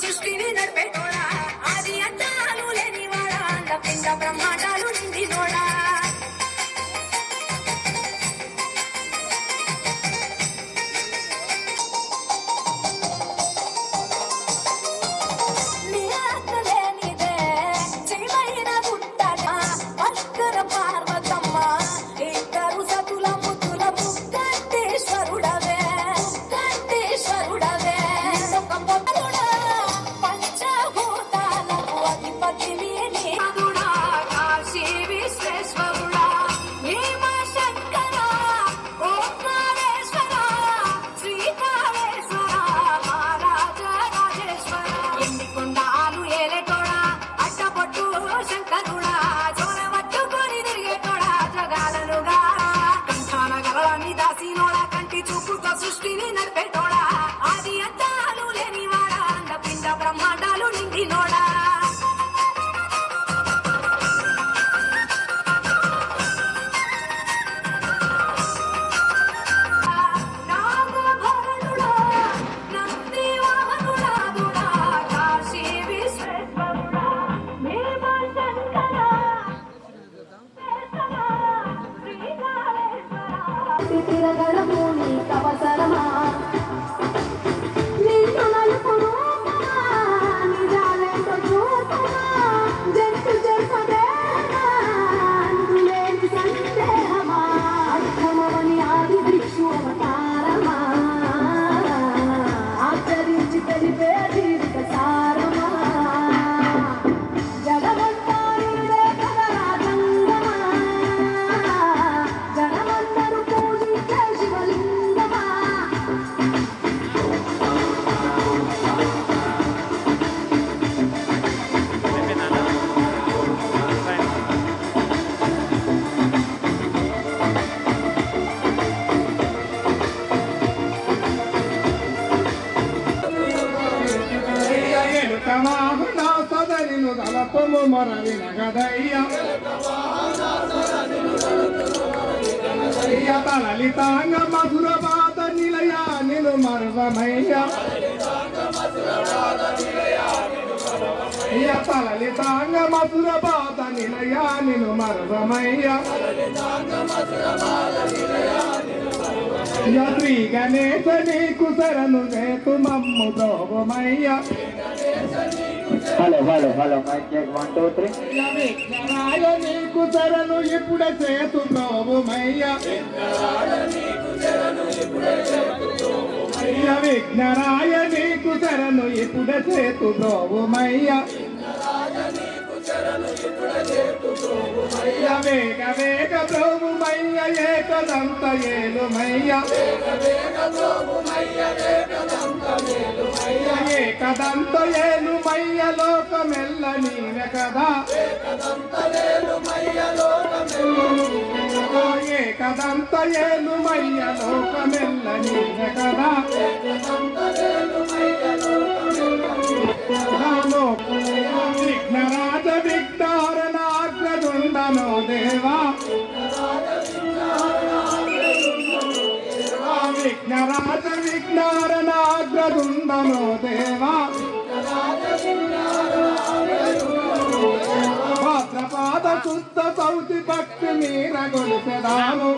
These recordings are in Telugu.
సృష్టిని నడిపేటోడా ఆది అంతాలు లేనివాడా పిండ బ్రహ్మాండాలు నిండినోడా సృష్టిని నడిపేటోడా ఆది అంతాలు లేనివాడా పిండ బ్రహ్మాండాలు నిండినోడా సదరిను తలపము మరవిన గదయ్య తలలితాంగ మధుర బాధ నిలయ నిలు మర్వమయ్య తలలితాంగ మధుర బాధ నిలయ నిలు మర్వమయ్య శ్రీ గణేశ నీకు శరణు నేతు మమ్ము ద్రోవమయ్య hello hello hello mike check 1 2 3 Vighnaraya నీకు శరణు ఇప్పుడే చేతు ద్రోవమయ్య విఘ్నరాయ నీకు శరణు ఇప్పుడే చేతు ద్రోవమయ్య వేగ వేగ ప్రభుమయ్య ఏకదంత ఏలుమయ్య ఏకదంత ఏలుమయ్య లోకమెల్ల నీవే కదా ఏకదంత ఏలుమయ్య లోకమెల్ల నీవే కదా విఘ్నరాజ విఘ్నారణాగ్రదుండనో దేవా విఘ్నరాజ విఘ్నారణాగ్రదుండనో దేవా భాద్రపాద శుద్ధ సౌతి భక్తి మీర గొలిపెదాము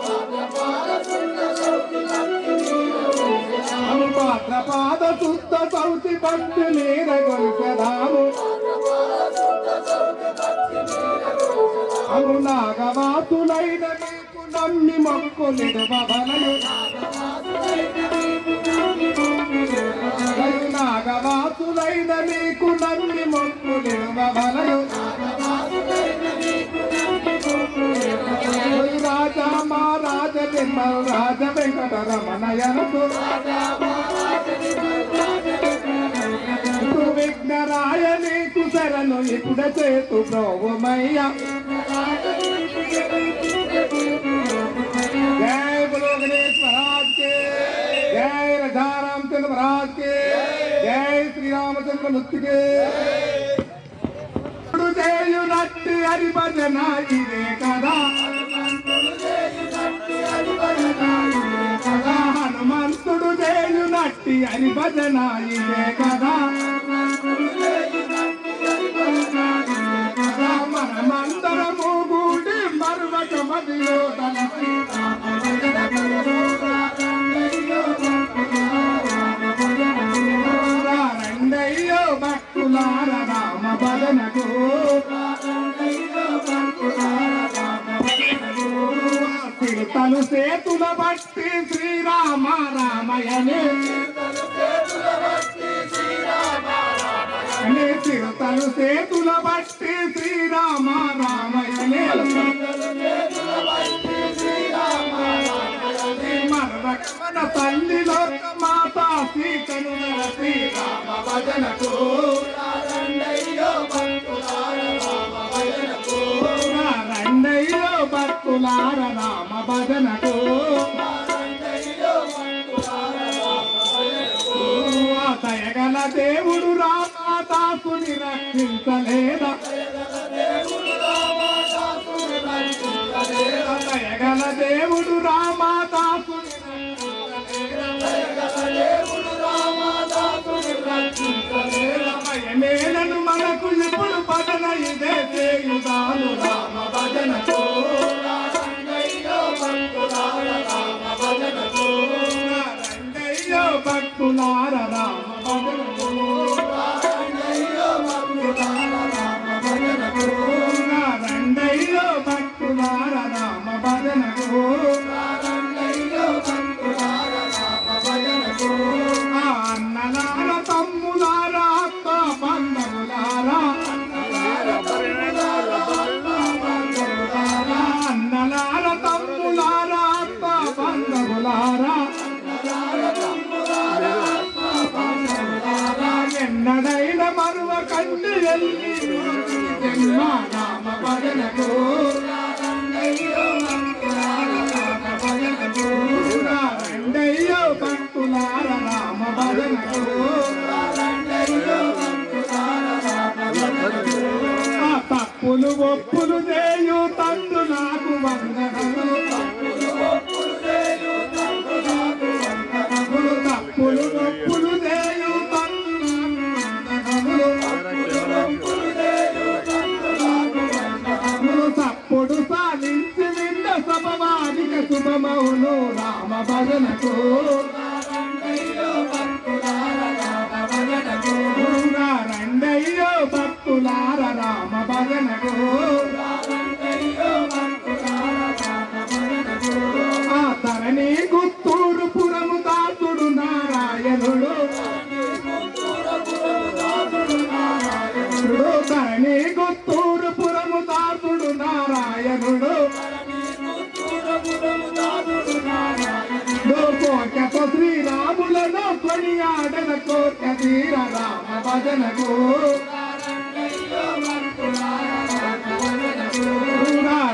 భాద్రపాద శుద్ధ సౌతి భక్తి మీర గొలిపెదాము అను నాగవాసులైన మీకు నమ్మి మొక్కులిడవలయు నాగవాసులైన మీకు నమ్మి మొక్కులిడవలయు రాజా మా రాజ తిమ్మల రాజ వెంకటరమణయనకు విఘ్నరాయ నీకు శరణు ఇప్పుడు చేతు ప్రోవమయ్య జయ బలో గణేష్ మహారాజ్ के जय राजा रामचंद्र महाराज के जय श्री रामचंद्र मूर्ति के नट्टी हरि भजन इवे कदा హనుమంతుడు దేయు నట్టి హరి భజన ఇదే కదా వినోదన శ్రీరామ భజనకు రండయ్యో భక్తులార రామ భజనకు చిరుతలు సేతుల బట్టి శ్రీరామ రామయనే చిరుతలు సేతుల బట్టి శ్రీరామ రామయనే మరవకమన తల్లి లోక మాత సీతను శ్రీరామ భజనకు రండయ్యో భక్తులార రామ భజనకు దయగల దేవుడు రామదాసుని రక్షించలేదా దయగల దేవుడు రామదాసుని మేలను మనకు ఇప్పుడు భజన ఇదే చేయుదాను రామ భజనకు రండయ్యో భక్తులార రామ భజనకు రండయ్యో భక్తులార రామ భజనకు అన్నలార తమ్ములారా అక్క బంధువులారా అన్నలార తమ్ములారా అక్క బంధువులారా ఎన్నడైన మరువ కంటి వెళ్ళి జన్మ రామ భజనకు రండయ్యో భక్తులార రామ భజనకు తప్పులు ఒప్పులు చేయు తండ్రు నాకు వందనలు తప్పులు ఒప్పులు చేయు తండ్రు తప్పుడు సాధించి నింద సభవాదిక శుభమౌను రామ భజనకు రండయ్యో భక్తులార రామ భజనకు ఆ తరణి గుత్తూరు పురము దాసుడు నారాయణుడు తరణి గుత్తూరు పురము దాసుడు నారాయణుడు కోటతో శ్రీరాములను కొనియాడన కోట తీర రామ భజనకు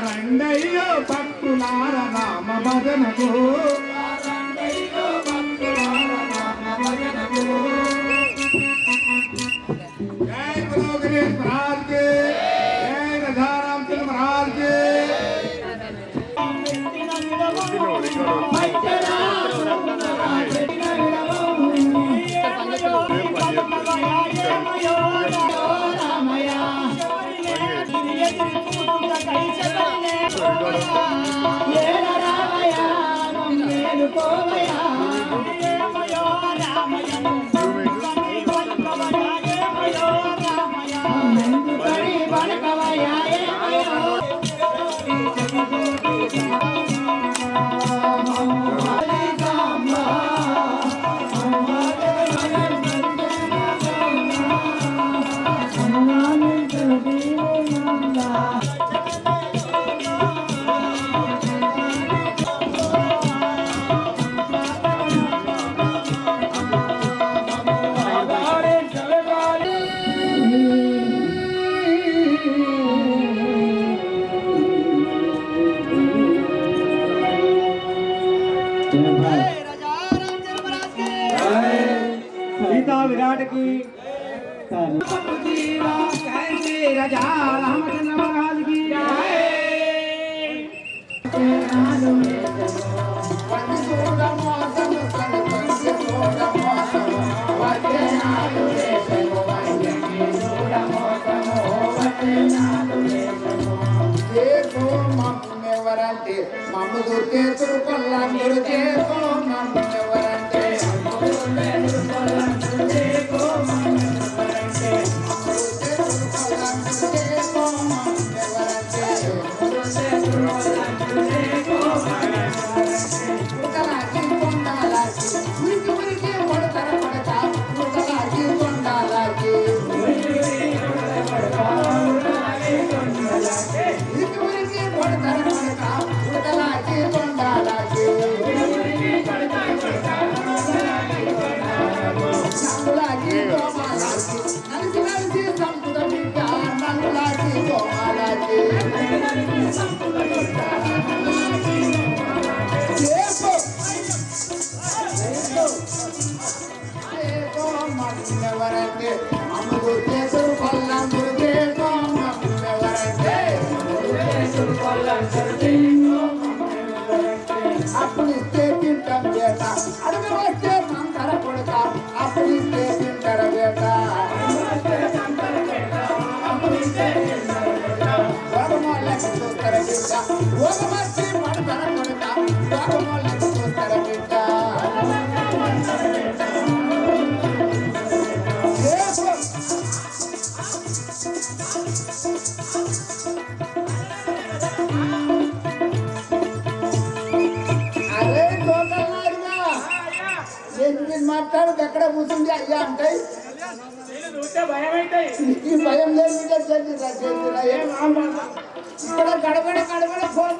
రండయ్యో భక్తులార రామ భజనకు జై గురు గణేష్ మహారాజ్ కి జై రాధారామచంద్ర మహారాజ్ కి गीता विराट की राजा रामचंद्र महाराज की మమ్ము దొరికే తురుకొల్లందరూ చేకో మమ్మెవరంటే ఎవరంటే అమ్ముడు చేతులు కొల్లందరూ చేకో ఎవరంటే అప్పుడు ఇస్తే తింటాం బేట అడుగు వస్తే సంతర కొడతా అప్పుడు ఇస్తే తింటార బేట గోగమోళ్ళకి చూస్తార బిడ్డ గోగమచ్చి పడతార కొడతా గోగమోళ్ళకి చూస్తార బిడ్డ మాట్లాడు ఎక్కడ కూర్చుంది అయ్యా అంటే ఈ భయం లేదు ఇక్కడ గడబడ గడబడ ఫోన్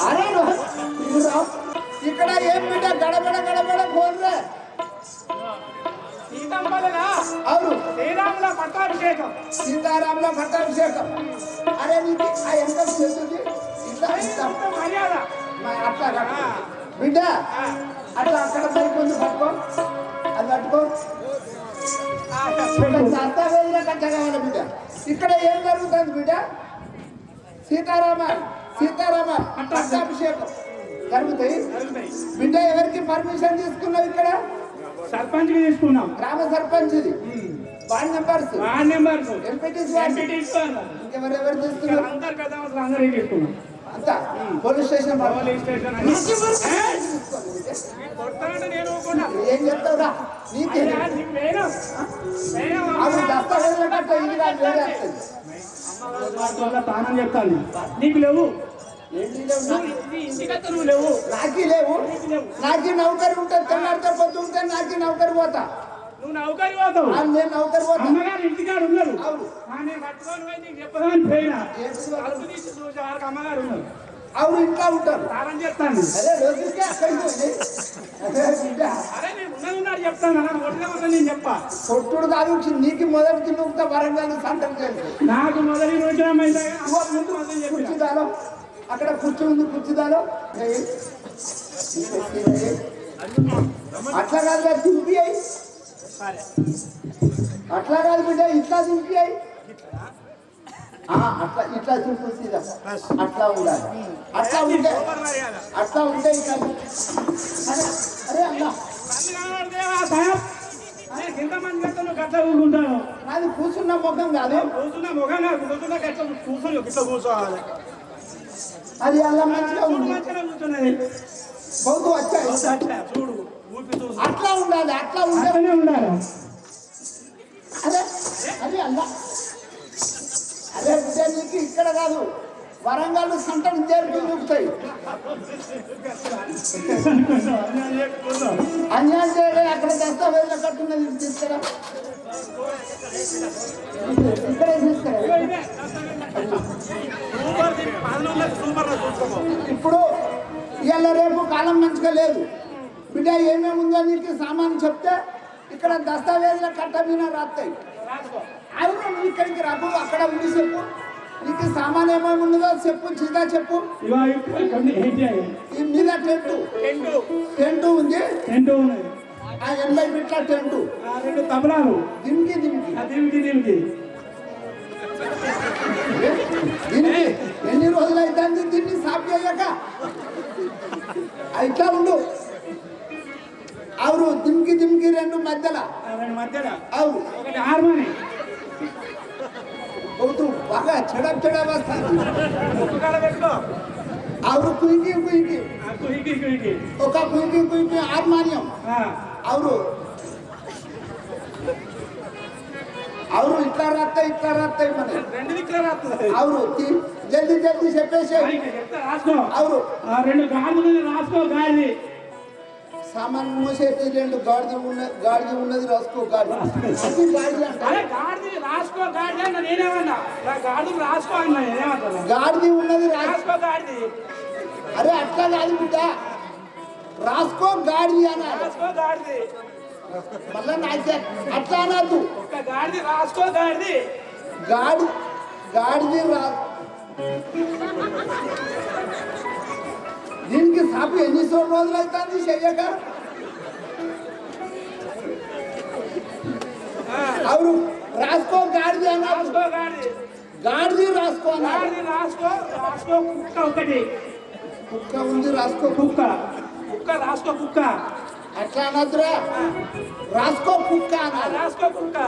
అరే ఇక్కడ ఏం బిడ్డ గడబడ గడబడ ఫోన్ అవును శ్రీరాముల పట్టాభిషేకం సీతారాముల పట్టాభిషేకం అరే నీకు ఆ ఎంత చేస్తుంది మర్యాద అట్లా బిడ్డ అట్లా అక్కడ పైకి పట్టుకో అది పట్టుకో దస్తావేజుల కట్ట కావాలి బిడ్డ ఇక్కడ ఏం జరుగుతుంది బిడ్డ సీతారామ పట్టాభిషేకం జరుగుతాయి బిడ్డ ఎవరికి పర్మిషన్ తీసుకున్నావు ఇక్కడ సర్పంచ్ తీసుకున్నాం గ్రామ సర్పంచ్ వార్డ్ మెంబర్స్ ఎంపీటీసీ ఇంకెవరెవరు తీసుకున్నారు అందరు పెద్ద అందరూ తీసుకున్నాం అంతా పోలీస్ స్టేషన్ ఏం చెప్తావురా నీకు దస్తావేజుల కట్ట ఇది కాదు వేరే వస్తుంది తానం చెప్తాను నీకు లేవు ఇంటికత్త నువ్వు లేవు నాకి లేవు నాకి నౌకరి ఉంటుంది తెల్లారితో పొద్దు ఉంటే నాకి నౌకరి పోతా నువ్వు నౌకరి పోతావు నేను నౌకరి పోతా అమ్మగారు ఇంటికాడు ఉన్నారు అవును నేను పట్టుకొని పోయి నీకు చెప్పదాని పోయినా అడుగు తీసి చూసి వారికి అమ్మగారు ఉన్నారు అవును ఇంట్లో ఉంటారు తానం చెప్తాను అదే రోజుకే అక్కడికి పోయి అరే నేను ఉన్నది చెప్తాను ఒడిగా నేను చెప్పా కొట్టుడు కాదు నీకు మొదటి తిరుగుతా వరంగల్ సంతం చేసి నాకు మొదటి రోజు ముందు మొదలు చెప్పి కూర్చుదాలో అక్కడ కూర్చుంది కూర్చుదాలో అట్లా కాదు దింపి అయి అట్లా కాదు బిడ్డ ఇట్లా దింపి అయి అట్లా ఇట్లా దింపు సీదా అట్లా ఉండాలి అట్లా ఉంటే ఇట్లా అరే అన్నా ఎంతమంది గంటలు గట్ల కూర్చుంటాను నాది కూర్చున్న ముఖం కాదు కూర్చున్న ముఖం కాదు కూర్చున్న గట్ల కూర్చొని ఇట్లా కూర్చోవాలి అది అలా మంచిగా ఉంది మంచిగా కూర్చున్నది బౌద్ధ వచ్చాయి చూడు ఊపి చూసి అట్లా ఉండాలి అట్లా ఉండాలి అట్లనే ఉండాలి అరే అదే అల్లా అదే బిడ్డ నీకు ఇక్కడ కాదు వరంగల్ సంటలు చేరుకుని చూపుతాయి అన్యాయం చేయలేదు అక్కడ దస్తావేజులు కట్టున్నది తీసుకురా ఇక్కడే తీసుకురా ఇప్పుడు ఇవాళ రేపు కాలం మంచిగా లేదు బిడ్డ ఏమేమి ఉందో నీకు సామాను చెప్తే ఇక్కడ దస్తావేజుల కట్ట మీద రాస్తాయి అవును నువ్వు ఇక్కడికి రాకు అక్కడ ఉండి చెప్పు నీకు సామాన్ ఏమేమి ఉన్నదో చెప్పు సీదా చెప్పు ఈ మీద టెంటు ఉంది ఆ 80 ఫీట్ల టెంటు తబలాలు దీనికి దీనికి ఎన్ని రోజులు అవుతుంది దీన్ని సాఫ్ చేయక ఇట్లా ఉండు అవును దిమ్కి రెండు మధ్యలో మధ్యలో అవును ఒకటి హార్మోని बहुत బాగా చెడప్ చెడప్ వస్తాను ముక్కు కాడ పెట్టుకో ಅವರು ಕುಯ್ಕಿ ಕುಯ್ಕಿ కుయికి కుయికి ఒక కుయ్కಿ కుయ్కಿ హార్మోనియం ಅವರು ಅವರು ఇట్లా రాస్తాయి మన రెండు దిక్కుల రాస్తుంది ಅವರು జల్దీ జల్దీ చెప్పేసి రాసుకో ಅವರು రెండు గాడిదలు రాసుకో గాడిది సామాన్ మూసేటి రెండు గాడిది ఉన్నది రాసుకో గాడిది అరే గాడిది రాసుకో గాడిది అన్న నేనేమన్నా గాడిది రాసుకో అన్న ఏమంటారు గాడిది ఉన్నది రాసుకో గాడిది అరే అట్లా కాదు బిడ్డ రాసుకో గాడిది అనాలి రాసుకో గాడిది మళ్ళా నాకే అట్లా అనద్దు ఒక్క గాడిది రాసుకో గాడిది గాడిది దీనికి సాపు ఎన్ని రోజులు అవుతుంది చెయ్యక అవును రాసుకో గాడిది అన్నారు రాసుకో గాడిది గాడిది రాసుకో అన్నారు గాడిది రాసుకో రాసుకో కుక్క ఒకటి కుక్క ఉంది రాసుకో కుక్క కుక్క రాసుకో కుక్క అట్లా అనద్దురా రాసుకో కుక్క అన్నారు రాసుకో కుక్క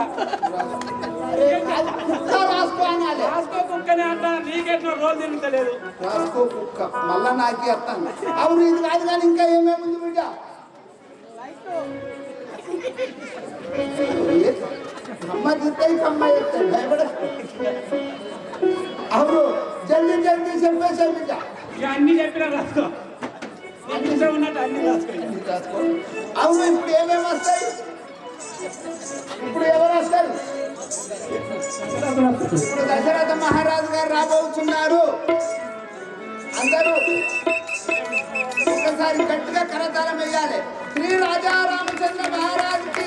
అరే కాదు, కుక్క రాసుకో అనాలి రాసుకో కుక్కనే అంటా నీకెట్లా రోజు తిరుగుతలేదు రాసుకో కుక్క మళ్ళా నాకే వస్తాను అవును ఇది కాదు కానీ ఇంకా ఏమేమి ఉంది బిడ్డ కమ్మ తిత్తాయి కమ్మ ఎత్తాయి భయపడ అవును జల్దీ జల్దీ చెప్పేసే బిడ్డ ఇక అన్ని చెప్పినా రాసుకో అన్ని ఉన్నట్టు అన్ని రాసుకో అవును ఇప్పుడు ఏమేమి వస్తాయి ఇప్పుడు ఎవరు వస్తారు ఇప్పుడు దశరథ మహారాజు గారు రాబోతున్నారు అందరూ ఒకసారి గట్టిగా కరతాళం వేయాలి శ్రీ రాజా రామచంద్ర మహారాజుకి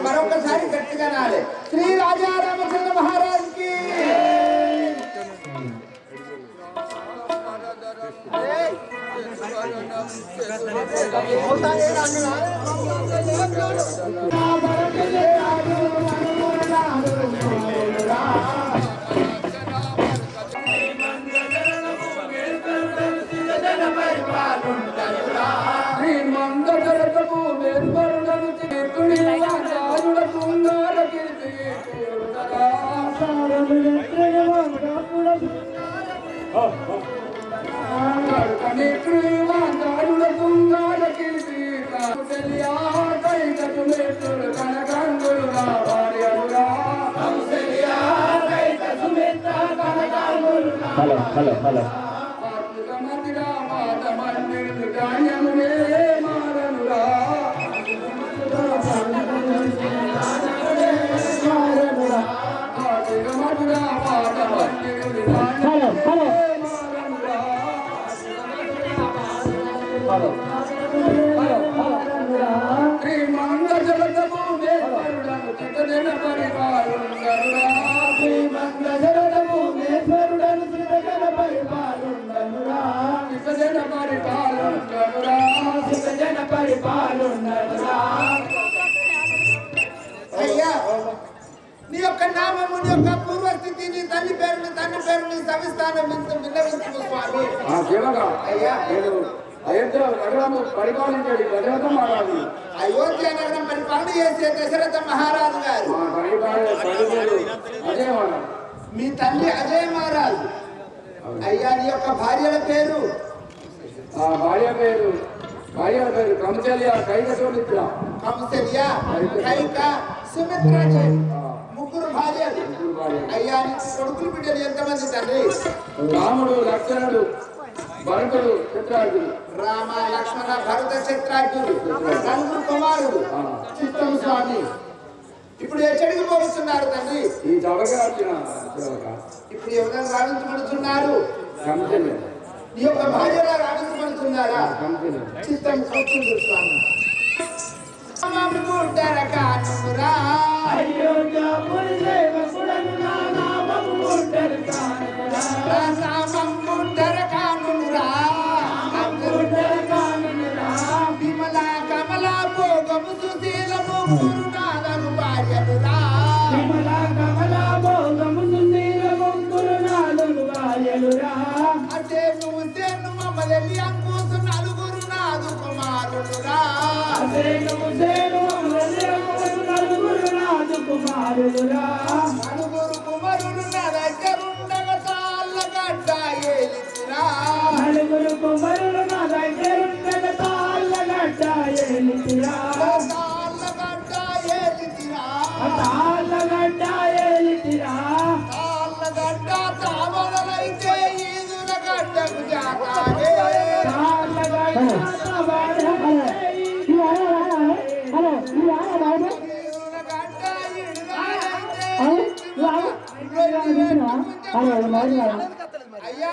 మరొకసారి గట్టిగా నాలే శ్రీ రాజా రామచంద్ర మహారాజుకి హలో హలో హలో పేరు నీ సవిస్తానం విన్నవించుకు స్వామి. ఆ సేవగా అయ్యా నేను అయోధ్య నగరము పరిపాలించాడు దశరథ మహారాజు. అయోధ్య నగరం పరిపాలన చేసే దశరథ మహారాజు గారు. మా పరిపాలన అజయ మహారాజు. మీ తల్లి అజయ మహారాజు. అయ్యా నీ యొక్క భార్యల పేరు? ఆ భార్య పేరు కంసల్య, కైక, సుమిత్ర. కంసల్య, కైక, సుమిత్రజీ ముగ్గురు భార్యలు. అయ్యా నీకు కొడుకులు బిడ్డలు ఎంతమంది తండ్రి? రాముడు, లక్ష్మణుడు, భరతుడు, చిత్రార్జుడు. రామ, లక్ష్మణ, భరత, చిత్రార్జుడు నలుగురు కుమారుడు. చిత్తం స్వామి ఇప్పుడు ఎచ్చడికి పోతున్నారు తండ్రి? ఈ సభగా వచ్చిన సేవక ఇప్పుడు ఎవరైనా రాణించబడుతున్నారు? కంసల్య. నీ యొక్క భార్యలా రాణించబడుతున్నారా? కంసల్య. చిత్తం కూర్చుండు స్వామి. కానురా విమల కమల భోగము సుశీలము గురునాథను భార్యలురా. అంటే నువ్వు సేను మమ్మల్ని అంకూసు నలుగురు నాదు కుమారులురా. నలుగురు కుమారులు నా దగ్గరుండగా తాళ్ళగడ్డ ఏలిసిరా. తాళ్ళగడ్డ తావలైతే ఈదుల గడ్డకు జాతానే. ఈదుల గడ్డ ఈడుగాలంటే అయ్యా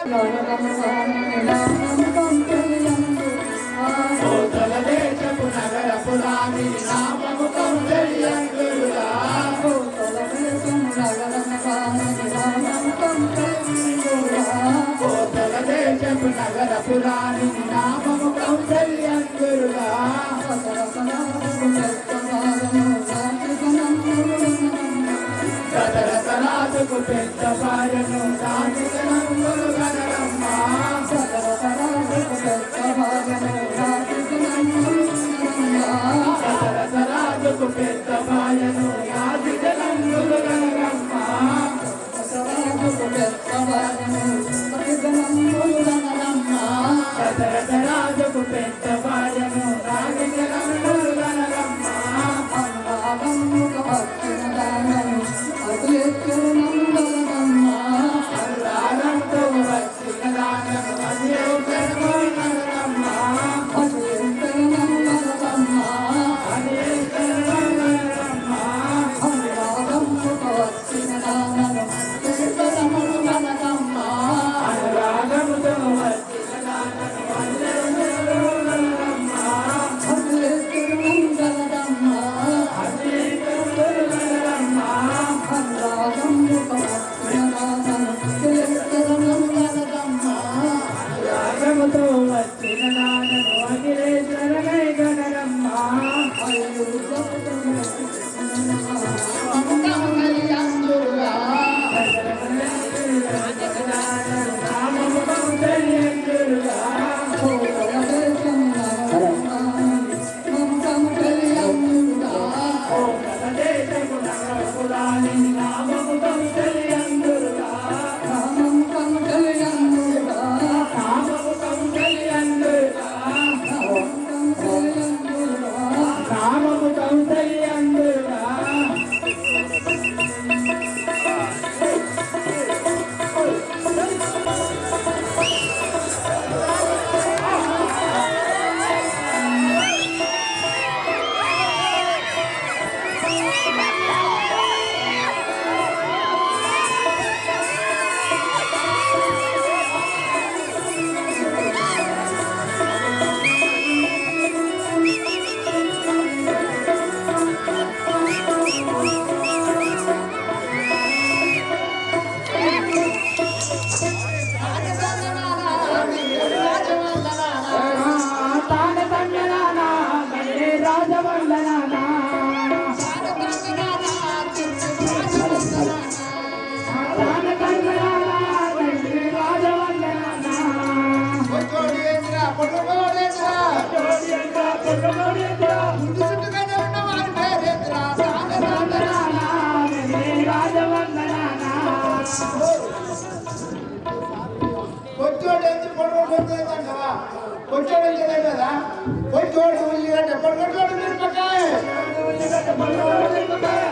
పొడగొట్టోడు మిరపకాయ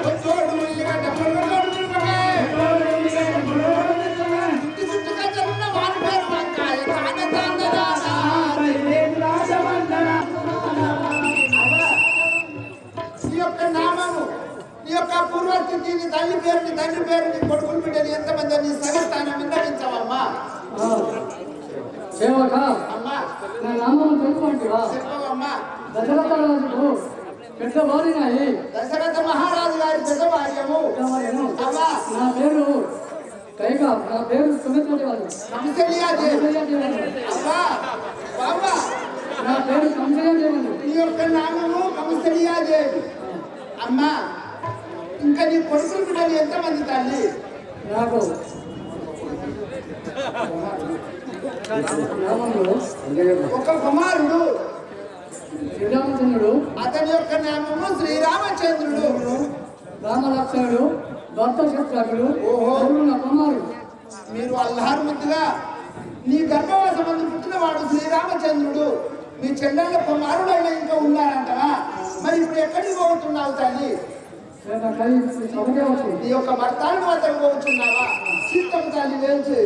కొట్టోడు ఉల్లిగడ్డ పొడగొట్టోడు మిరపకాయ చుట్టు చుట్టుగా జరుగున్న వారి పేరు వంకాయ తాన నీ యొక్క నామము నీ యొక్క పూర్వస్థితి నీ తల్లి పేరుని తండ్రి పేరుని కొడుకులు బిడ్డని ఎంతమంది నీ సగస్థానం విన్నవించవమ్మా సేవక అమ్మా నా నామం తెలుసుకుంటువా చెప్పవమ్మా దశరథ రాజుకు పెద్ద వారినాయి దశరథ మహారాజు గారి పెద్ద భార్యము అమ్మా నా పేరు కైక నా పేరు సుమిత్రదేవారు కంసలియాదేవి అమ్మా బాబా నా పేరు కంసలియాదేవి నీ యొక్క నామము కంసలియాదేవి అమ్మా ఇంకా నీ కొడుకులు బిడ్డలు ఎంతమంది తల్లి నాకు నామంలో ఒక కుమారుడు శ్రీరామచంద్రుడు అతని యొక్క నామము శ్రీరామచంద్రుడు రామలక్ష్మణుడు భర్త శత్రుడు ఓహో. నా కుమారుడు మీరు అల్లారు ముద్దుగా నీ గర్భవాసమందు పుట్టినవాడు శ్రీరామచంద్రుడు మీ చెల్లెళ్ళ కుమారుడైన ఇంకా ఉన్నారంటవా మరి ఇప్పుడు ఎక్కడికి పోతున్నావు తల్లి సభకే వచ్చింది నీ యొక్క భర్తాన్ని వద్దకు పోతున్నావా సీతమ్మ తల్లి వేల్చి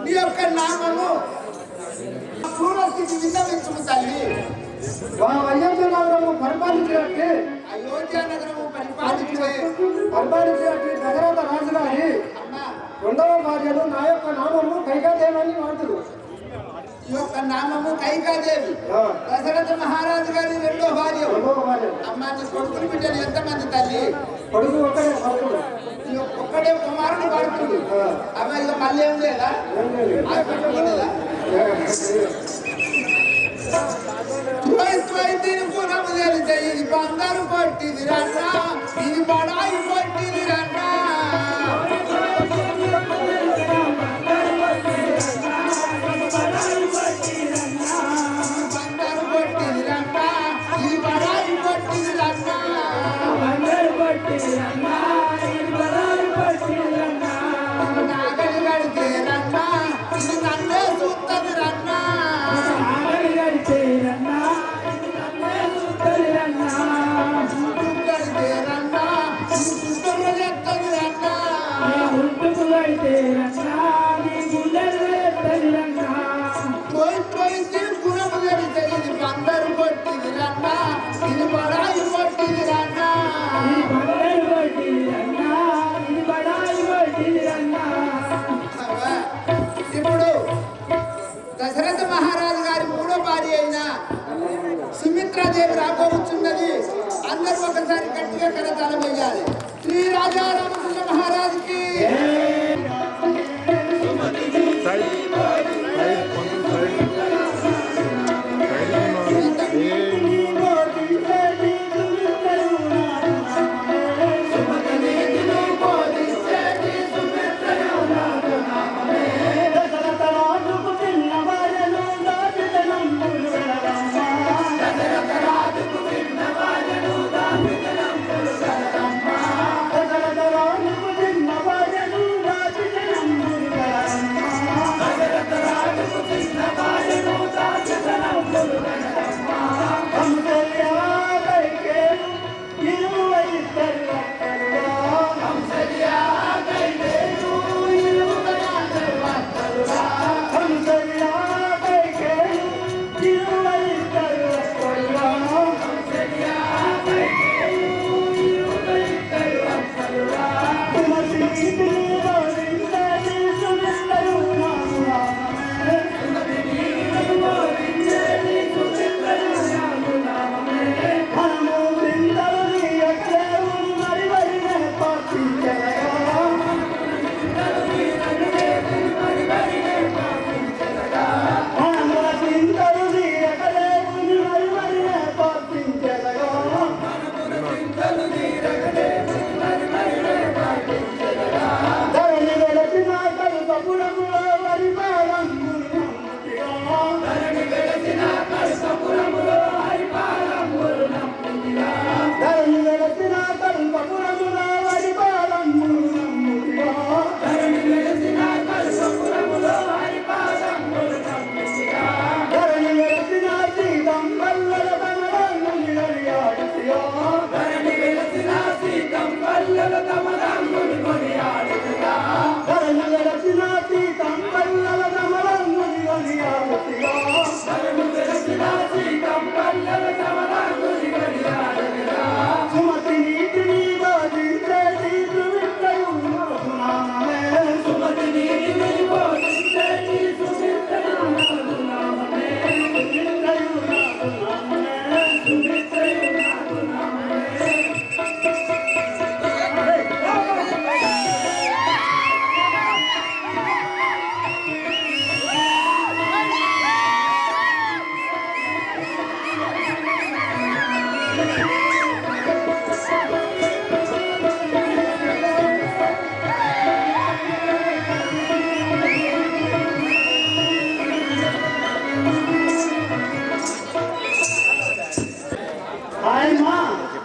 నీ యొక్క నామము పూర్వస్థితి విన్నవించుము తల్లి అయోధ్య నగరము పరిపాలించినట్టు అయోధ్య నగరము పరిపాలించినట్టు దశరథ రాజు గారి అమ్మా రెండవ భార్యలు నా యొక్క నామము కైకాదేవని వాడుతురు ఈ యొక్క నామము కైకాదేవి దశరథ మహారాజు గారి రెండో భార్య రెండవ భార్య అమ్మా నీ కొడుకులు బిడ్డలు ఎంతమంది తల్లి కొడుకు ఒక్కడే భర్తుడు ఈ ఒక్కడే కుమారుడు పడుతుంది అమ్మ ఇక మళ్ళీ ఏం లేదా అది పెట్టుకోలేదా దీని గుణము తెలిసే ఇది బంగారు పట్టిది రన్నా ఇది బడాయి పట్టిది రన్నా బంగారు పట్టిది రన్నా ఇది బడాయి పట్టిది రన్నా నాగలి గడితే రన్నా ఇది నన్నే చూస్తుంది రన్నా గడితే రన్నా ఇది పుస్తకం చెప్తుంది రన్నా పోయి దీని గుణము తెలిసే ఇది బంగారు పట్టిది రన్నా ఇది బడాయి పట్టిది రన్నా ఇప్పుడు దశరథ మహారాజు గారి మూడో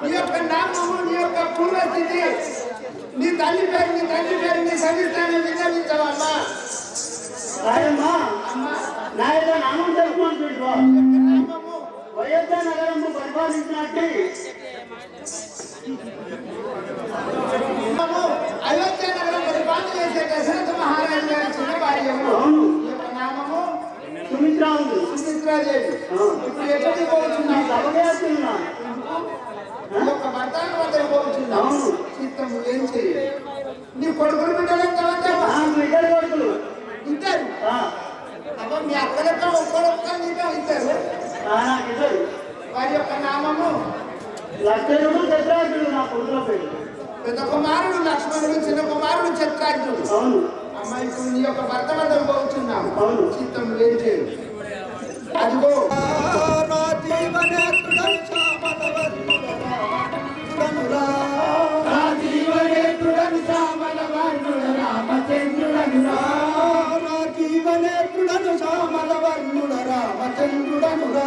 నీ యొక్క నామము నీ యొక్క పూర్వస్థితి నీ తల్లి పేరుని సవిస్తాన్ని విన్నవించవమ్మా. రాయమ్మా నా యొక్క నామం తెలుసుకుంటుంటా నామము అయోధ్య నగరము పరిపాలించినట్టు అయోధ్య నగరం పరిపాలన చేసే దశరథ మహారాజు గారి చిన్న భార్యము. ఈ యొక్క నామము సుమిత్రాదేవి. ఇప్పుడు ఎక్కడికి పోతున్నావు? సభకేస్తున్నాను ఈ యొక్క భర్తను వద్దకు పోతున్నావు. చిత్తము ఏం చేయాలి? నీ కొడుకులు బిడ్డలు ఎంతమంది? ఇద్దరు కొడుకులు ఇద్దరు. అమ్మ మీ అక్కలతో ఒక్కడొక్క నీతో ఇద్దరు. ఇద్దరు వారి యొక్క నామము లక్ష్మణుడు చంద్రాజుడు నా కొడుకుల పేరు. పెద్ద కుమారుడు లక్ష్మణుడు, చిన్న కుమారుడు చిత్రార్జునుడు. అవును అమ్మ ఇప్పుడు నీ యొక్క భర్త వద్దకు పోతున్నావు. అవును. చిత్తం ఏం చేయు? అదిగో జీవనేత్రుడను శ్యామల వర్ణుడ రామచంద్రుడనురా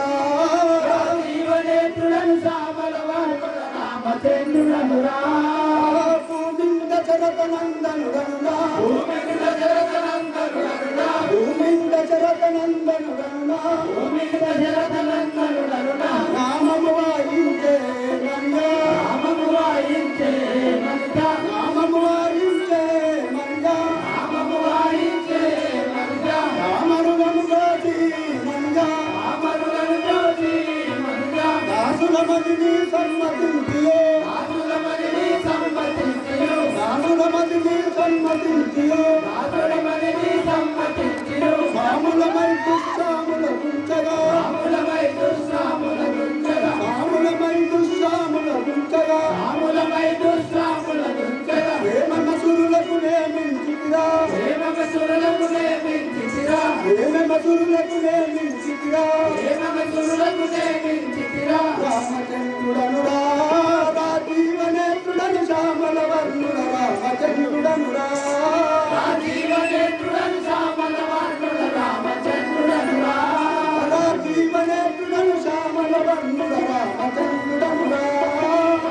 జీవనేత్రుడను శ్యామల వర్ణుడ రామచంద్రుడనురా భూమింద చరతనందనుడనురా భూమింద చరతనందనుడనురా భూమింద చరతనందనుడనురా భూమింద చరతనందనుడనురా నామము వాయించే మన్యా నామము వాయించే మన్యా నామము వాయించే మన్యా నామము వాయించే మన్యా నామరులను జ్యోతి మన్యా నామరులను జ్యోతి మన్యా దాసుల మదిని సమ్మతించియో దాసుల మదిని సమ్మతించియో దాసుల మదిని సమ్మతించియో దాసుల మదిని సమ్మతించియో సాములమై దుస్సాముల గుంచగా సాములమై దుస్సాముల గుంచగా సాములమై దుస్సాముల గుంచగా సాములమై దుస్సాముల గుంచగా ప్రేమమసురులకు నేమించితిరా ప్రేమమసురులకు నేమించితిరా ప్రేమమసురులకు నేమించితిరా ప్రేమమసురులకు నేమించితిరా రామచంద్రుడనురా రాజీవనేత్రుడను శ్యామల వర్ణుడ రామచంద్రుడనురా రాజీవనేత్రుడను శ్యామల వర్ణుడ రామచంద్రుడనురా రాజీవనేత్రుడను శ్యామల వర్ణుడ రామచంద్రుడనురా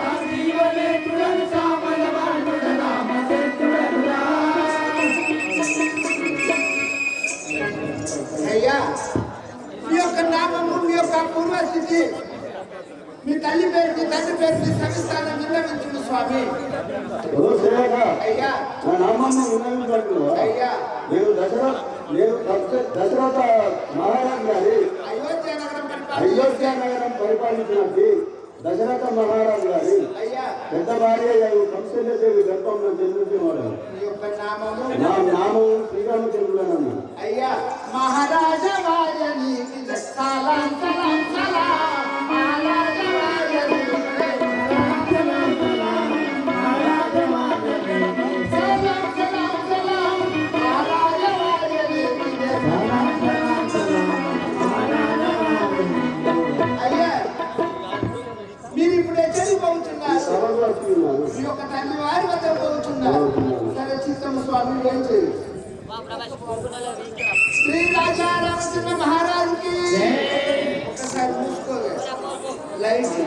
రాజీవనేత్రుడను శ్యామల వర్ణుడ రామచంద్రుడనురా అయ్యా మీ యొక్క నామము మీ యొక్క పూర్వస్థితి మీ తల్లి పేరు మీ తండ్రి పేరు మీ సవిస్తాన్ని విన్నవించుడు స్వామి. అయ్యా నా నామము విన్నవించుకుంటున్నావా? అయ్యా నేను దశరథ మహారాజు గారి అయోధ్య నగరం పరిపాలన అయోధ్య నగరం పరిపాలించినట్టు దశరథ మహారాజు గారి అయ్యా పెద్ద భార్య కౌశల్యదేవి గర్భంలో జన్మించినవాడు. నీ యొక్క నామము నా నామం శ్రీరామచంద్రుడనమ్మా. అయ్యా మహారాజ వాజనీకి సలాం సలాం సలాం మహారాజ వాజనీకి సలాం సలాం మహారాజ వాజనీకి సలాం సలాం సలాం మహారాజ వాజనీకి సలాం సలాం సలాం మహారాజ వాజనీకి. అయ్యా మీరు ఇప్పుడు ఎక్కడికి పోతున్నారు? సభలో వస్తున్నాను. మీ యొక్క తండ్రి వారి వద్ద పోతున్నారు. సరే చిత్తమ్మ స్వామి ఏం చేయి. శ్రీ రాజా రామచంద్ర మహారాజుకి ఒకసారి చూసుకోలే లైట్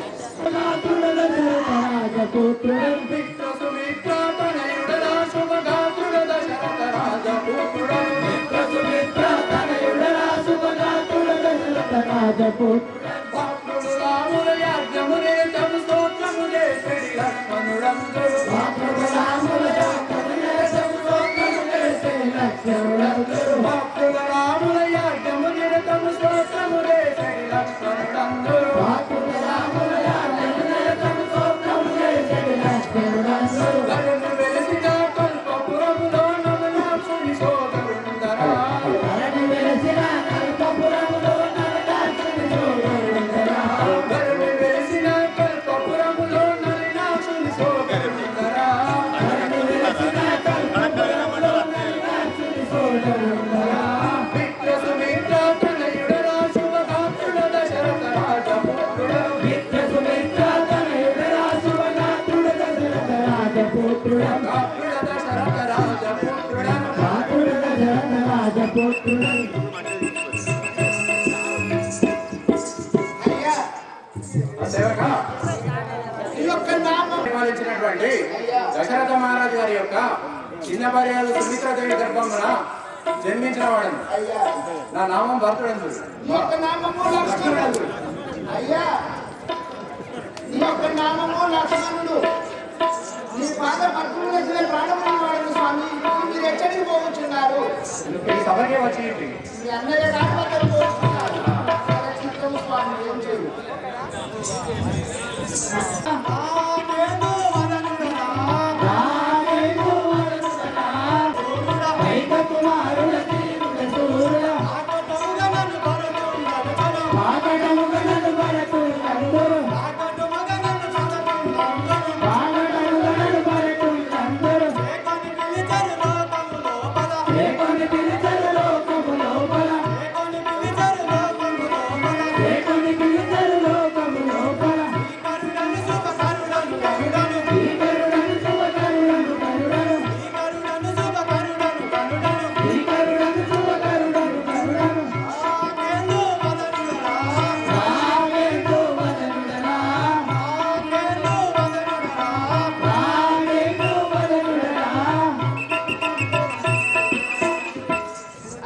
అయ్యా ఈ యొక్క నామం పరిపాలించినటువంటి దశరథ మహారాజు గారి యొక్క చిన్న భార్యలు సుమిత్రాదేవి గర్భమున జన్మించిన వాడను. అయ్యా నా నామం భరతుడు. ఈ యొక్క నామము లక్ష్మణుడు. అయ్యా ఈ యొక్క నామము లక్ష్మణుడు. నీ పాద పట్టుకుని వచ్చిన ప్రాణమున్న వాడు స్వామి. మీరు ఎక్కడికి పోవచ్చున్నారు? ఈ సభకే వచ్చి మీ అన్నయ్య గారి వద్ద పోవచ్చున్నారు. సరే చిత్తము స్వామి ఏం చేయి.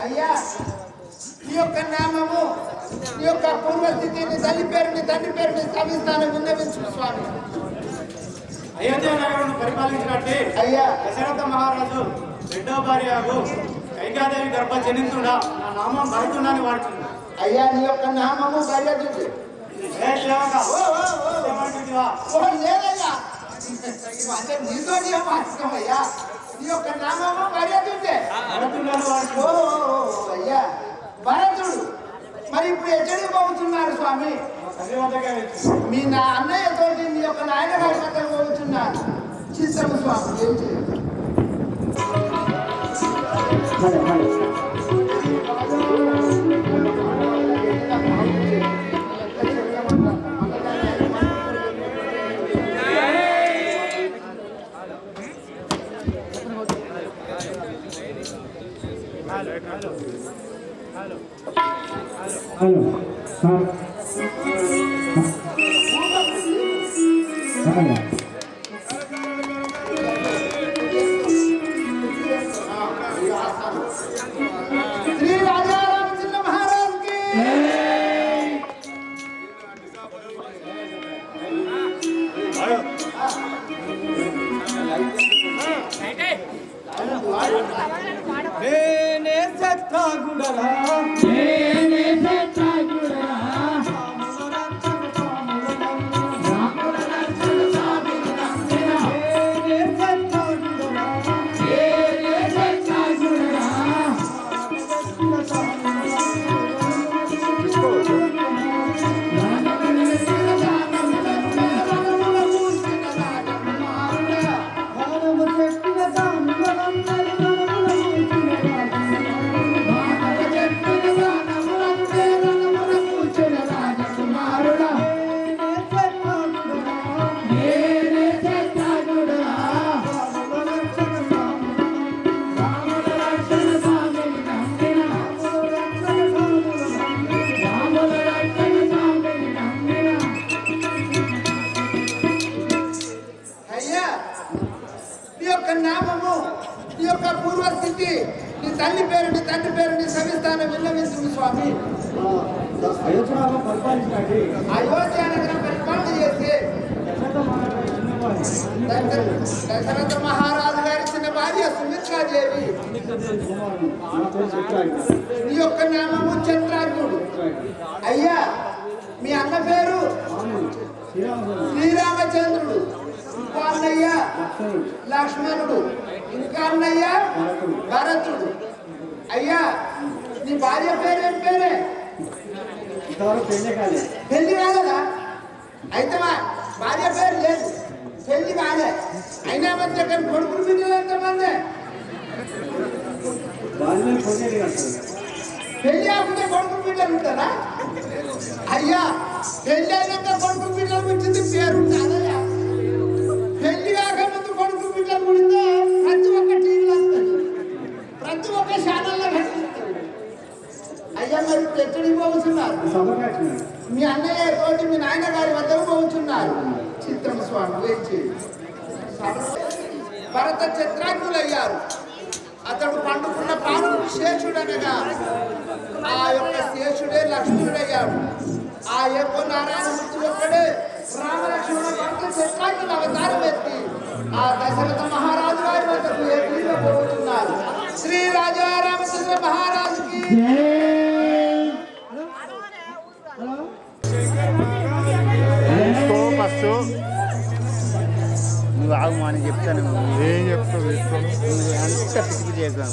అయ్యా ఈ యొక్క నామము ఈ యొక్క పూర్వస్థితిని తల్లి పేరుని తండ్రి పేరుని స్థాపిస్తాను విన్నవించు స్వామి. అయోధ్య నగరం పరిపాలించినట్టు అయ్యా దశరథ మహారాజు రెండో భార్య కైకాదేవి గర్భ జనించుడా నా నామం భరతుడని వాడుతుంది. అయ్యా నీ యొక్క నామము బయలుదేరి ఏ సేవగా లేదయ్యా అంటే నీతో అయ్యా నీ యొక్క నామము బయలుదేరి భరతుడని వాడుతుంది. ఓ అయ్యా భరతుడు. మరి ఇప్పుడు ఎక్కడికి పోతున్నారు స్వామి? తల్లి వద్దకే వెళ్తుంది. మీ నా అన్నయ్యతో మీ యొక్క నాయన గారి వద్ద పోతున్నారు. చిత్తము స్వామి ఏం చేయాలి? Hello hello hello hello Shri Raja Ramachandra మహారాజుకి నామము నీ యొక్క పూర్వస్థితి నీ తల్లి పేరు నీ తండ్రి పేరు నీ సవిస్తానం విన్నవించు స్వామి. అయోధ్యలో పరిపాలించినట్టు అయోధ్య నగరం పరిపాలన చేసి దశరథ మహారాజు గారి చిన్న భార్య సుమిత్రాదేవి నీ యొక్క నామము చంద్రాగ్నుడు. అయ్యా మీ అన్న పేరు శ్రీరామచంద్రుడు, ఇంకో అన్నయ్య లక్ష్మణుడు, ఇంకా అన్నయ్య భరతుడు. అయ్యా నీ భార్య పేరు ఏం పేరే? పెళ్లి కాలేదా? అయితే భార్య పేరు లేదు, పెళ్లి కాలే. అయినా మధ్య కొడుకులు బిడ్డలు ఎంతమంది? పెళ్లి కాకుండా కొడుకులు బిడ్డలు ఉంటారా? అయ్యా పెళ్లి అయినాక కొడుకులు బిడ్డలు పుట్టింది పేరు కాదయ్యా. పెళ్లి కాక ముందు కొడుకులు బిడ్డలు పుడితే ప్రతి ఒక్క టీవీలో వస్తుంది, ప్రతి ఒక్క ఛానల్లో కనిపిస్తుంది. అయ్యా మరి ఎక్కడికి పోతున్నారు? మీ అన్నయ్య తోటి మీ నాయన గారి వద్దకు పోతున్నారు. చిత్రం స్వామి వేచి భరత చిత్రాగ్నులయ్యారు. అతడు పండుకున్న పానుడు శేషుడు అనగా ఆ యొక్క శేషుడే లక్ష్మణుడయ్యాడు. ఆ యొక్క నారాయణమూర్తి ఒక్కడే రామలక్ష్మణ భరత చిత్రాగ్నుల అవతారం ఎత్తి ఆ దశరథ మహారాజు గారి వద్దకు ఏపీలో పోతున్నారు. శ్రీ రాజా రామచంద్ర మహారాజుకి నువ్వు ఆగు అని చెప్తాను. ఏం చెప్తావు? అంత పిచ్చి చేద్దాం.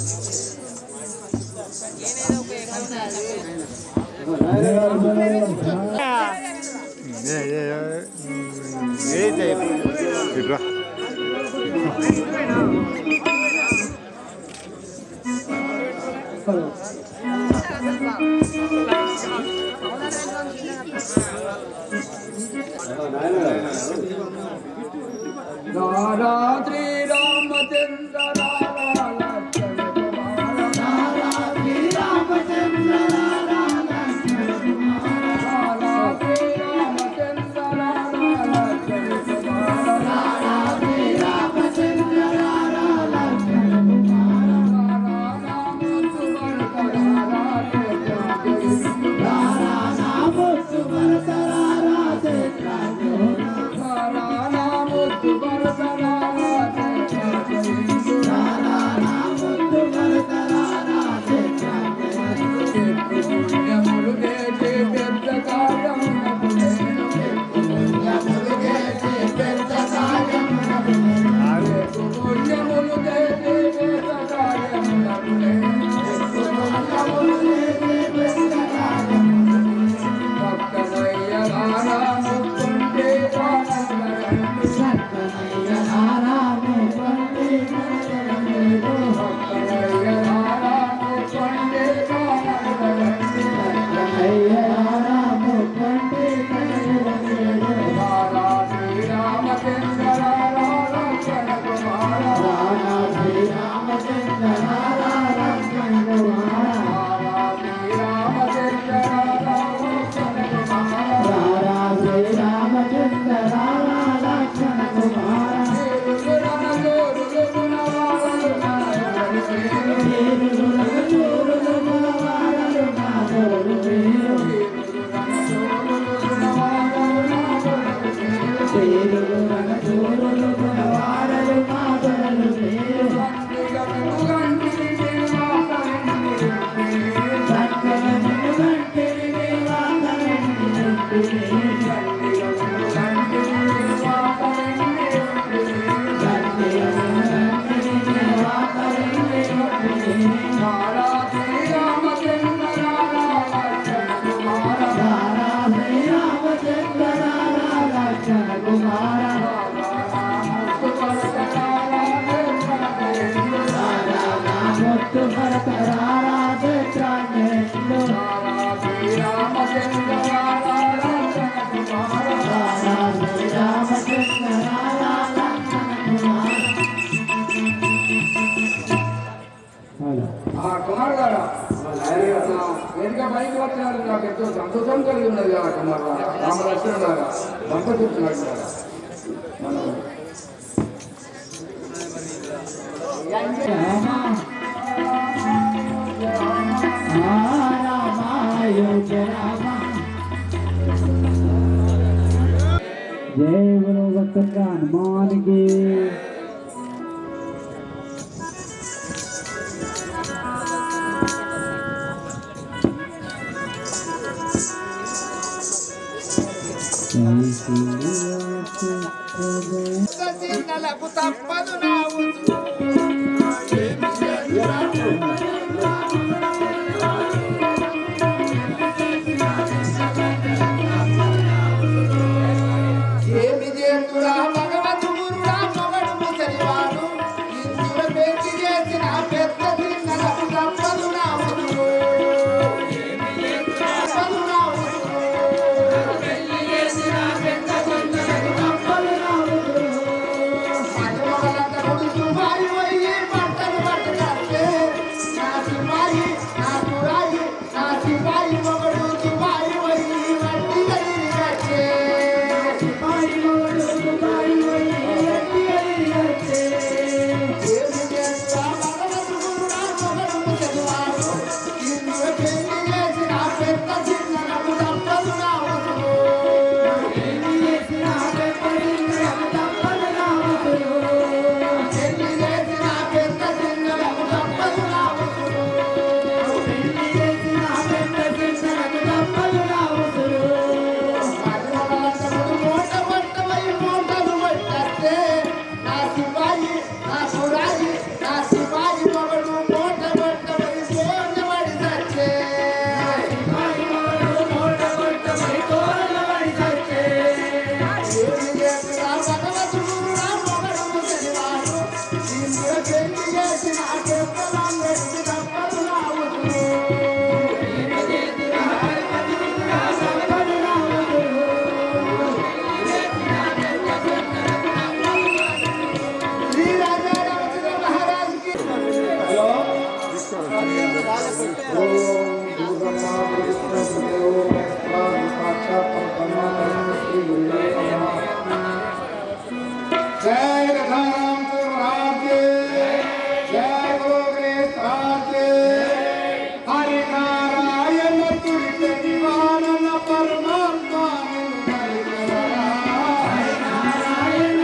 రాధా శ్రీరామచంద్ర కుమార్ గారు వేదిక పైకి వచ్చినారు. నాకు ఎంతో సంతోషం కలిగి ఉన్నది కదా కుమార్ గారు. రామలక్ష్మణ గారు దంపతులు మనం जय गुरु भक्त हनुमान की చిన్నలకు తప్పదు నా ఉసురు. ఏమి చేతురా భగవంతుడా మొగడు ముసలివాడు ఇందుల పెట్టి చేసిన పెద్ద చిన్నలకు తప్పదు నా ఉసురు. తప్పదు నా ఉసురు. మగవాళ్ళందరూ సుమాయి పోయి పంటలు పట్టుకొస్తే నా సిపాయి నా సురాయి నా సిపాయి మొగడు సుమాయి పోయి వడ్డీ కలిగి వచ్చే ఏమి చేస్తున్నా భగవంతుడా మొగడు ముసలివాడు ఇందులో పెళ్లి చేసిన పెద్ద చిన్నలకు తప్పదు నా ఉసురు. పెళ్లి చేసిన పెద్ద చిన్నలకు తప్పదు నా ఉసురు. మగవాళ్ళందరూ మూట పట్టమై మూటలు పట్టేస్తే నా సిపాయి నా సురాయి నా సిపాయి మొగడు మూట పట్టమై కోనబడి చచ్చే. ఏమి చేస్తున్నా భగవంతుడా మొగడు ముసలివాడు ఇందులో పెళ్లి చేసిన పెద్దలందరికీ తప్పదు నా ఉసురు. శ్రీ రాజా రామచంద్ర మహారాజ్ కి जय राम महाराज के जय गुरु गणेश महाराज के हरि नारायण तुरित निवारण परमात्मा हरि नारायण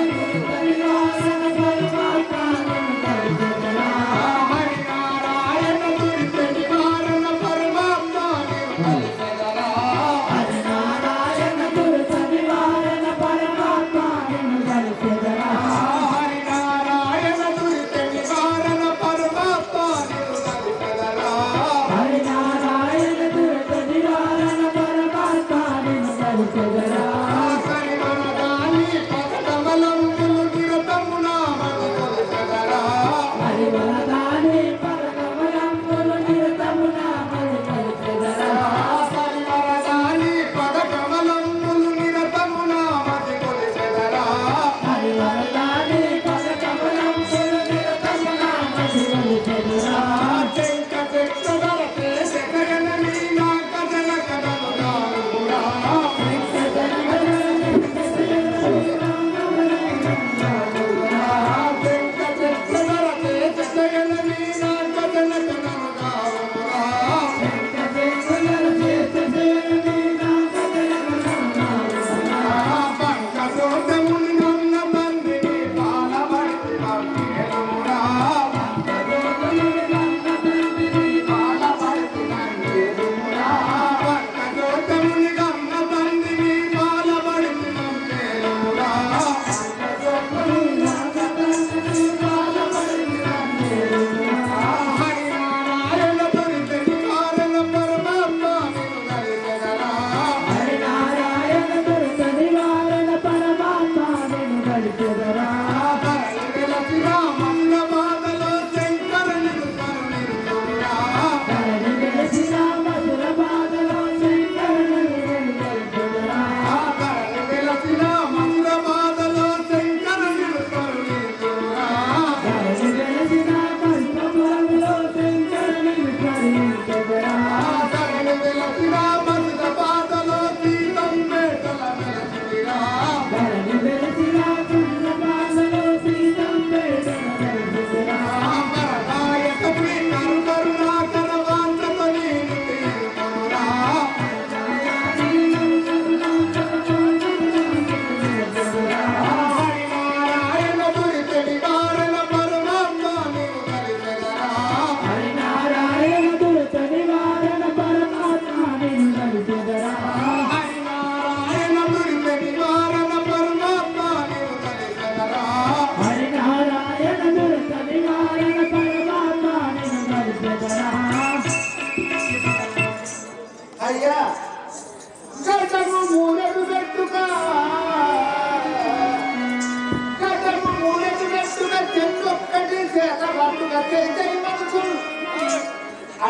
तुरित निवारण परमात्मा हरि नारायण तुरित निवारण परमात्मा हरि वरदानी पदकमलंबुल गिरतमुना मधुकलकरा హరివరదాని పదకమలంబులు నిరతమున మదిగొలిచెదరా. చెంక చెక్కదలకే చెక్కగలని నా కథల కథలు కానురా. చెంక చెక్కదలకే చెక్కగలని నా కథల కథలు కానురా. పంకజోతముని నన్న బందిని పాలబడి పంపినమురా. పంకజోతముని నన్న బందిని పాలబడి పంపినమురా. హరి నారాయణ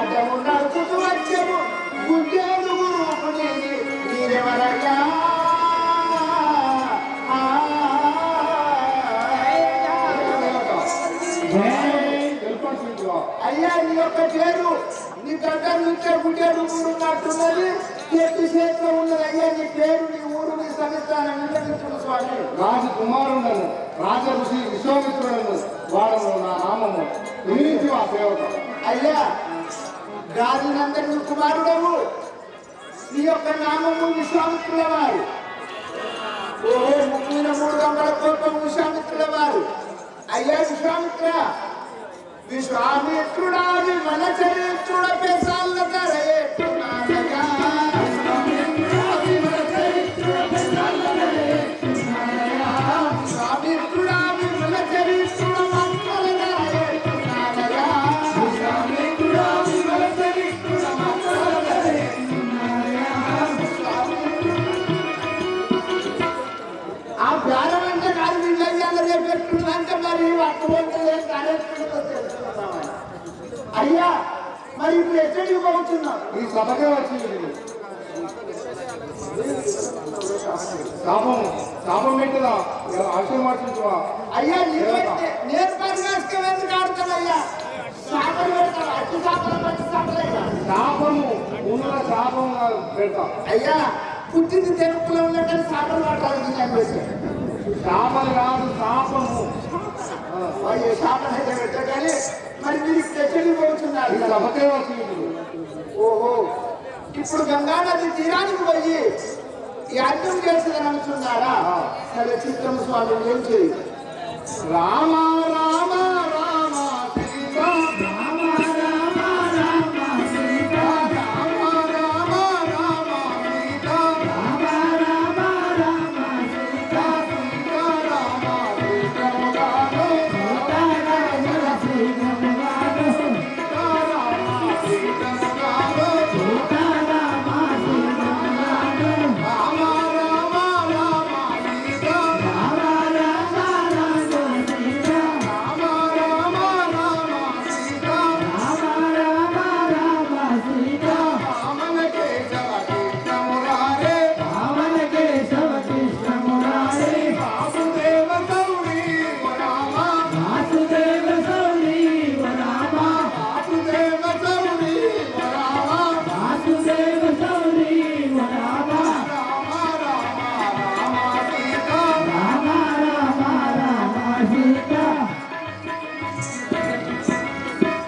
అడ్డము నడుచుతూ వచ్చాము గుండెలు ఊపుకునేది మీరెవరయ్యా అయ్యా నీ యొక్క పేరు నీ దగ్గర నుంచే గుండెలు ఊరున్నట్టున్నది చేతి చేతిలో ఉన్నది అయ్యా నీ పేరు నీ ఊరు నీ సమిస్తానం విన్నవించుడు స్వామి రాజకుమారులను రాజ ఋషి విశ్వామిత్రులను వాడను నా నామము వినించి ఆ సేవక అయ్యా గాదినందరి కుమారుడవు నీ యొక్క నామము విశ్వామిత్రుల వారు ఓ ముగ్గున 300 కోట్ల విశ్వామిత్రుల వారు అయ్యా విశ్వామిత్ర విశ్వామిత్రుడా మన చరిత్రుడ పెసాల ధరేట్టున్నాడయ్యా విశ్వామిత్రుడా మన చరిత్రుడ మంటల ధరేట్టున్నాడయ్యా విశ్వామిత్రుడా మన చరిత్రుడ మంటల ధరేట్టున్నాడయ్యా ఆ ప్రారంభంగా కాదు వీళ్ళయ్యాలో రేపెట్టుకుందంటే మరి అటువంటి కార్యక్రమం అయ్యా మరి ఇప్పుడు ఎక్కడికి పోతున్నావు ఈ సభకే వచ్చింది శాపం పెట్టదా ఆశీర్వాదించువా అయ్యా నేను పరివేశం ఎందుకు ఆడుతానయ్యా శాపలు పెడతావా అట్టి శాపలు పట్టి శాపలేదా శాపము ఉన్న శాపం పెడతా అయ్యా పుట్టింది తెలుపులో ఉన్నట్టు శాపలు పట్టాలని నేను పెట్టాను శాపలు కాదు శాపము అయ్యే శాపలు అయితే పెట్టా కానీ మరి మీరు ఎక్కడికి పోతున్నారు ఈ సభకే వచ్చింది ఓహో ఇప్పుడు గంగా నది తీరానికి పోయి యాజ్ఞం చేసేదని అనుకున్నారా సరే చిత్రం స్వామి ఏం చేయి రామ రామ రామ సీత రామ రామ రామ సీత రామ రామ రామ సీత రామ రామ రామ సీత సీత రామ సీతముగాను సీత రామ సీతముగాను సీత రామ సీతముగాను సీత రామ సీతముగాను రామ రామ రామ సీత రామ రామ రామ సీత రామ రామ రామ సీత రామ రామ రామ సీత రామన కేశవ కృష్ణమురారే రామన కేశవ కృష్ణమురారే వాసుదేవ సౌరీ రామ వాసుదేవ సౌరీ రామ వాసుదేవ సౌరీ రామ వాసుదేవ సౌరీ రామ రామ రామ రామ సీత రామ రామ రామ సీత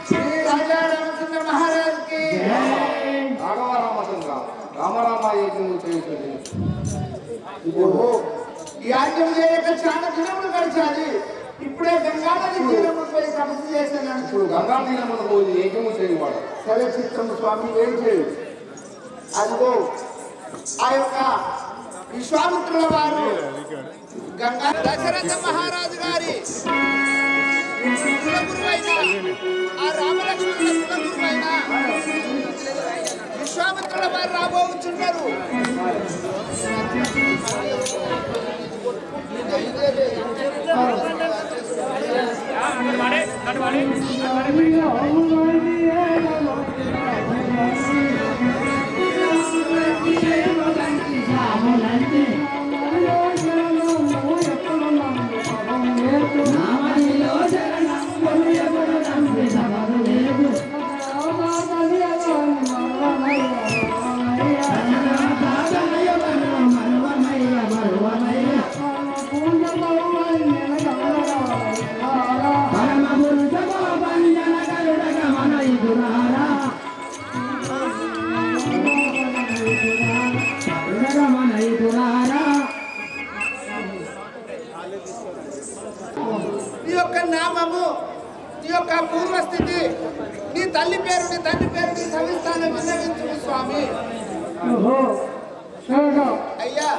శ్రీ రాజా రామచంద్ర మహారాజ్కి రాఘవ రామచంద్ర రామరామ యజ్ఞం చేయుతుంది ఓహో ఈ యాజ్ఞం చేయక చాలా దినములు గడిచాలి ఇప్పుడే గంగా నది తీరము పోయి తపస్సు చేశాను ఇప్పుడు గంగా తీరమును పోయి యజ్ఞము చేయువాడు సరే చిత్రం స్వామి ఏం చేయు అదిగో ఆ యొక్క విశ్వామిత్రుల వారు గంగా దశరథ మహారాజు గారి కులగురువైన ఆ రామలక్ష్మణుల కులగురువైన విశ్వామిత్రుల వారు రాబోతున్నారు నీ యొక్క నామము నీ యొక్క పూర్వస్థితి నీ తల్లి పేరు నీ తండ్రి పేరు నీ సవిస్తానం విన్నవించు స్వామి అయ్యా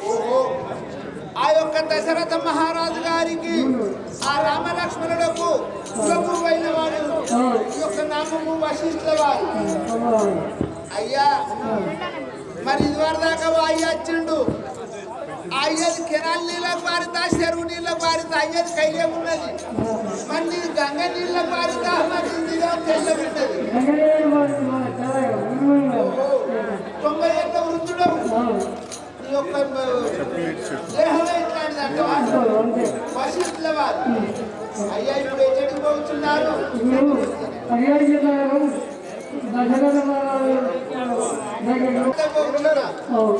ఓహో ఆ యొక్క దశరథ మహారాజు గారికి ఆ రామలక్ష్మణులకు కులగురువైన వాడు ఈ యొక్క నామము వశిష్ఠుల వారు అయ్యా మరి ఇదివరదాకా అయ్య వచ్చిండు అయ్యది కెనాల్ నీళ్ళకు మారిందా చెరువు నీళ్ళకు మారిందా తాగేది కైలే ఉన్నది మరి గంగ నీళ్ళ పారిగా తెల్లబెట్టది 90 ఏళ్ళ వృద్ధుడు నీ యొక్క దేహంలో ఇట్లాంటిది అంటే వశిష్ఠుల వారు అయ్యా ఇప్పుడు ఎక్కడికి పోతున్నారు Oh.